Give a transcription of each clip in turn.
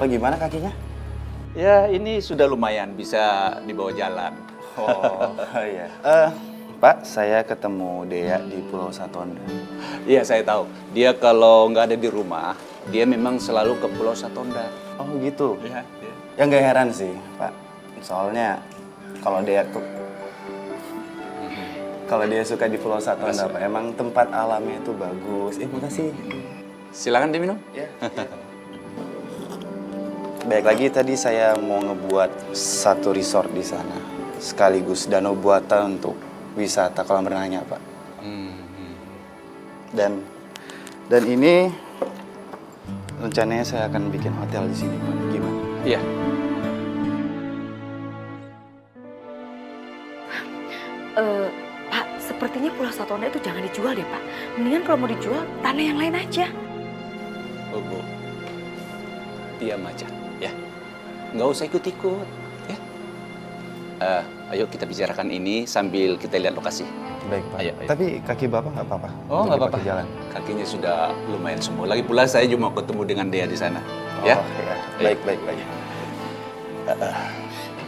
Bapak gimana kakinya? Ya, ini sudah lumayan bisa dibawa jalan. Oh, iya. Pak, saya ketemu Dea di Pulau Satonda. Iya, saya tahu. Dia kalau nggak ada di rumah, dia memang selalu ke Pulau Satonda. Oh gitu? Iya. Ya nggak heran sih, Pak. Soalnya kalau dia suka di Pulau Satonda, Pak. Emang tempat alamnya itu bagus. Makasih. Silakan diminum. Ya. Baik lagi tadi saya mau ngebuat satu resort di sana, sekaligus danau buatan untuk wisata kolam renangnya, Pak. Dan ini rencananya saya akan bikin hotel di sini, Pak. Gimana? Iya. Pak, sepertinya Pulau Satonda itu jangan dijual deh, Pak. Mendingan kalau mau dijual, tanah yang lain aja. Oh, Bu. Diam aja, ya. Nggak usah ikut-ikut, ya. Ayo kita bicarakan ini sambil kita lihat lokasi. Baik, Pak. Ayo. Tapi kaki Bapak nggak apa-apa? Oh, untuk nggak apa-apa. dipakai jalan? Kakinya sudah lumayan sembuh. Lagi pula saya cuma ketemu dengan Dea di sana. Oh, Ya? Baik.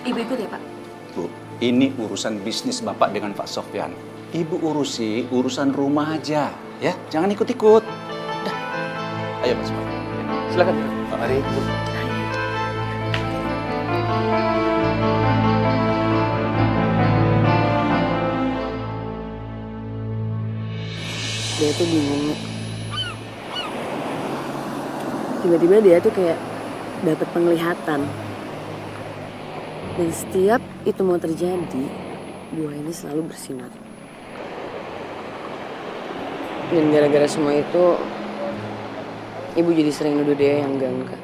Ibu ikut ya, Pak? Bu, ini urusan bisnis Bapak dengan Pak Sofyan. Ibu urusi urusan rumah aja, ya. Jangan ikut-ikut. Dah. Ayo, Pak Sofyan. Silakan. Mari, Bu. Dia tuh bingung. Tiba-tiba dia tuh kayak dapat penglihatan. Dan setiap itu mau terjadi, buah ini selalu bersinar. Dan gara-gara semua itu, ibu jadi sering nuduh dia yang enggak.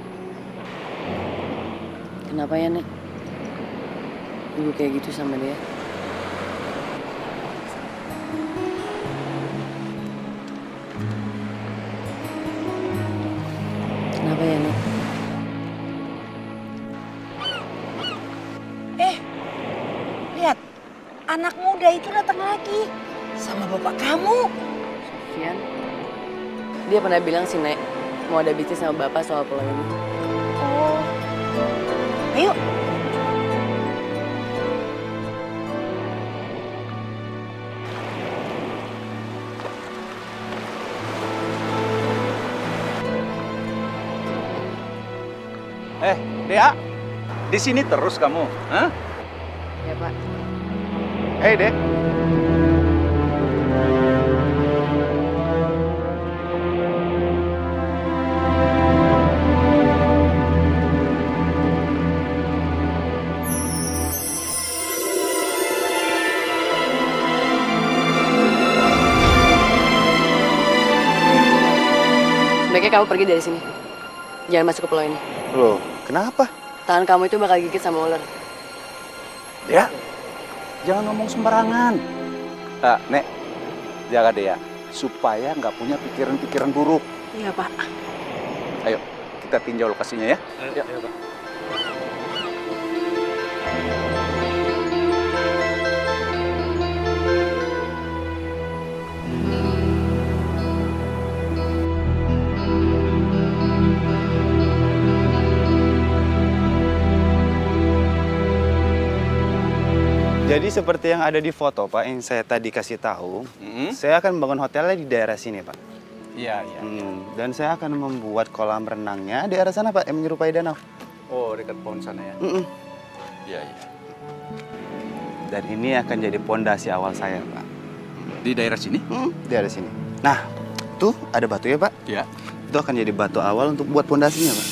Kenapa ya, Nek? Ibu kayak gitu sama dia? Kenapa ya, Nek? Lihat, anak muda itu datang lagi sama bapak kamu. Fian, dia pernah bilang sih, Nek, mau ada bisnis sama bapak soal pulau ini. Oh, ayo. Dea, di sini terus kamu, hah? Ya, Pak. Hei, Dek. Sebaiknya kamu pergi dari sini. Jangan masuk ke pulau ini. Loh, kenapa? Tangan kamu itu bakal gigit sama ular. Dea, jangan ngomong sembarangan. Nek, jaga Dea supaya nggak punya pikiran-pikiran buruk. Iya, Pak. Ayo, kita tinjau lokasinya ya. Ayo, Pak. Jadi seperti yang ada di foto, Pak, yang saya tadi kasih tahu, saya akan bangun hotelnya di daerah sini, Pak. Iya. Dan saya akan membuat kolam renangnya di daerah sana, Pak, yang menyerupai danau. Oh, dekat pohon sana ya. Iya. Dan ini akan jadi pondasi awal saya, Pak. Di daerah sini? Di daerah sini. Nah, tuh ada batu ya, Pak. Iya. Itu akan jadi batu awal untuk buat pondasinya, Pak.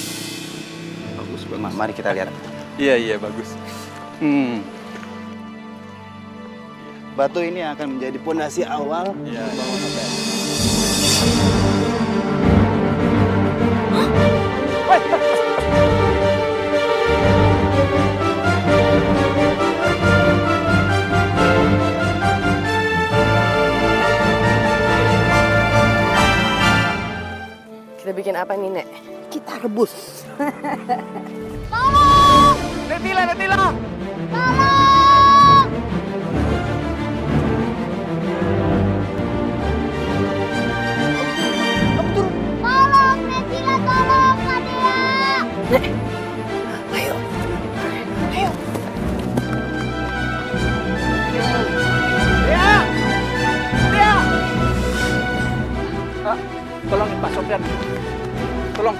Bagus. Mari kita lihat. Iya, bagus. Batu ini akan menjadi pondasi awal Iya. bangun hotel. Kita bikin apa nih, Nek? Kita rebus. Netila. Tolong, Netila, tolong, Kak Dea. Nek, tolongin Pak Sofyan. Tolong.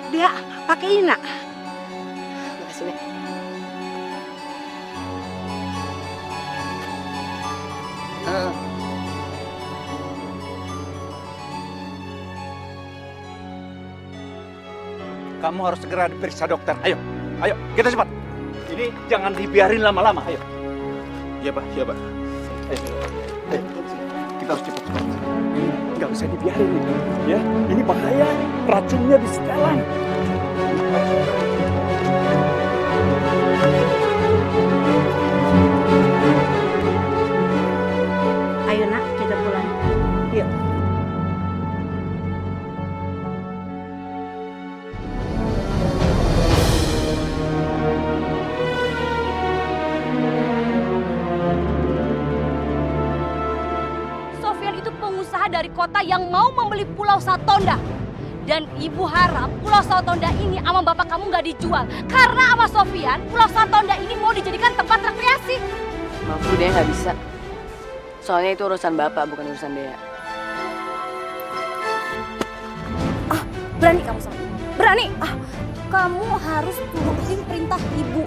Dia pakai ini nak. Makasih, Nek. Kamu harus segera diperiksa dokter. Ayo, kita cepat. Ini jangan dibiarin lama-lama. Ayo. Iya Pak. Ayo. Kita harus cepat. Ini nggak bisa dibiarin ini. Ya, ini bahaya. Racunnya di setelan. Ayo nak, kita pulang. Yuk. Sofyan itu pengusaha dari kota yang mau membeli Pulau Satonda. Dan ibu harap Pulau Satonda ini sama bapak kamu nggak dijual. Karena sama Sofyan, Pulau Satonda ini mau dijadikan tempat rekreasi. Maaf Bu, Dea nggak bisa. Soalnya itu urusan bapak, bukan urusan Dea. Berani kamu sama ibu? Berani? Kamu harus turutin perintah ibu.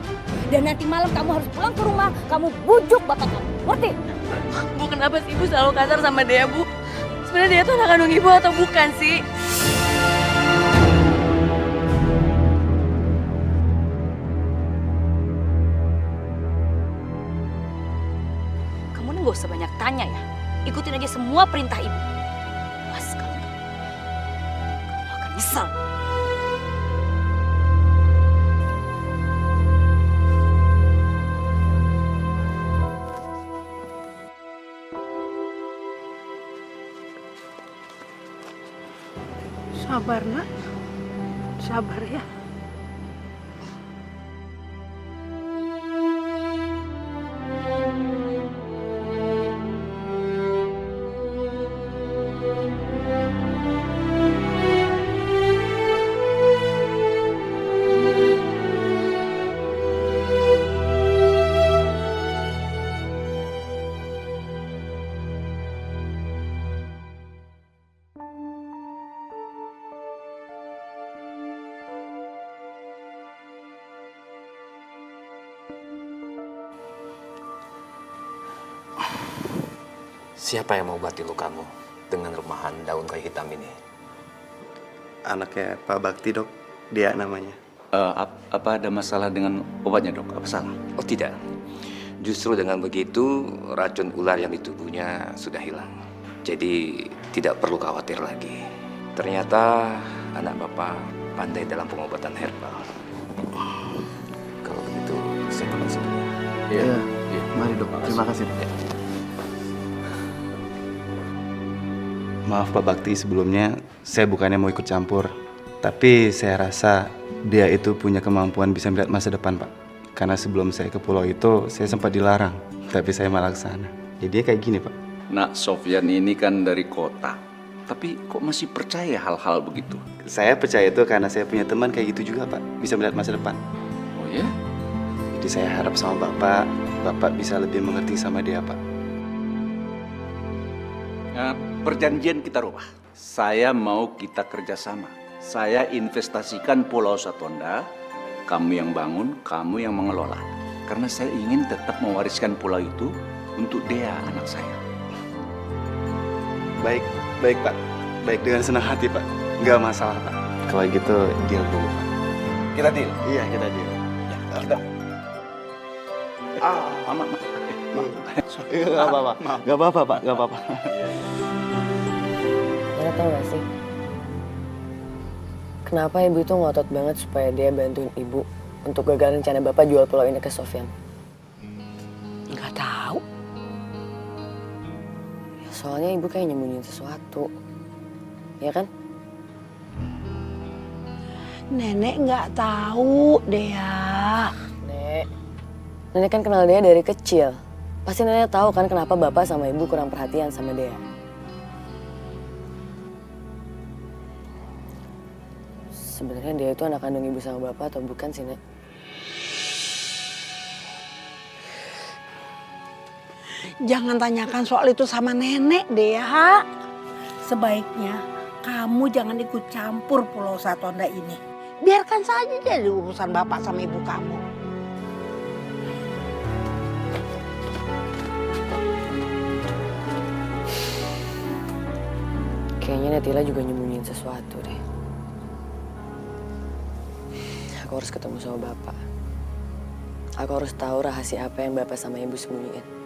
Dan nanti malam kamu harus pulang ke rumah, kamu bujuk bapak kamu. Ngerti? Bu, kenapa sih Ibu selalu kasar sama Dea, Bu? Sebenarnya Dea tuh anak kandung Ibu atau bukan sih? Kamu nih gak usah banyak tanya ya. Ikutin aja semua perintah ibu. Awas kamu akan nyesal. Sabar nak. Sabar ya. Siapa yang mau obati lukamu dengan remahan daun kayu hitam ini? Anaknya Pak Bakti dok, dia namanya. Apa ada masalah dengan obatnya dok? Apa salah? Oh tidak, justru dengan begitu racun ular yang di tubuhnya sudah hilang. Jadi tidak perlu khawatir lagi. Ternyata anak bapak pandai dalam pengobatan herbal. Kalau begitu saya permisi dulu. Iya. Mari dok, terima kasih dok. Maaf Pak Bakti, sebelumnya saya bukannya mau ikut campur. Tapi saya rasa dia itu punya kemampuan bisa melihat masa depan Pak. Karena sebelum saya ke pulau itu, saya sempat dilarang. Tapi saya malah ke sana. Jadi dia kayak gini Pak. Nak, Sofyan ini kan dari kota. Tapi kok masih percaya hal-hal begitu? Saya percaya itu karena saya punya teman kayak gitu juga Pak. Bisa melihat masa depan. Oh ya? Jadi saya harap sama Bapak bisa lebih mengerti sama dia Pak. Perjanjian kita rubah. Saya mau kita kerjasama. Saya investasikan Pulau Satonda. Kamu yang bangun, kamu yang mengelola. Karena saya ingin tetap mewariskan pulau itu untuk Dea, anak saya. Baik Pak. Baik, dengan senang hati Pak. Nggak masalah Pak. Kalau gitu deal dulu Pak. Kita deal? Iya, kita deal. Ya, kita. Mama. Gak apa-apa, gak apa-apa Pak, gak apa-apa. Nene tau gak sih? Kenapa ibu itu ngotot banget supaya dia bantuin ibu untuk gagal rencana bapak jual pulau ini ke Sofyan? Nggak tahu. Ya, soalnya ibu kayak nyembunyiin sesuatu. Ya kan? Nenek nggak tahu, Dea. Nenek kan kenal dia dari kecil. Pasti nenek tahu kan kenapa bapak sama ibu kurang perhatian sama dia. Sebenarnya dia itu anak kandung ibu sama bapak atau bukan sih, Nek? Jangan tanyakan soal itu sama nenek, Dea. Sebaiknya kamu jangan ikut campur Pulau Satonda ini. Biarkan saja jadi urusan bapak sama ibu kamu. Kayaknya Netila juga nyembunyiin sesuatu deh. Aku harus ketemu sama bapak. Aku harus tahu rahasia apa yang bapak sama ibu sembunyiin.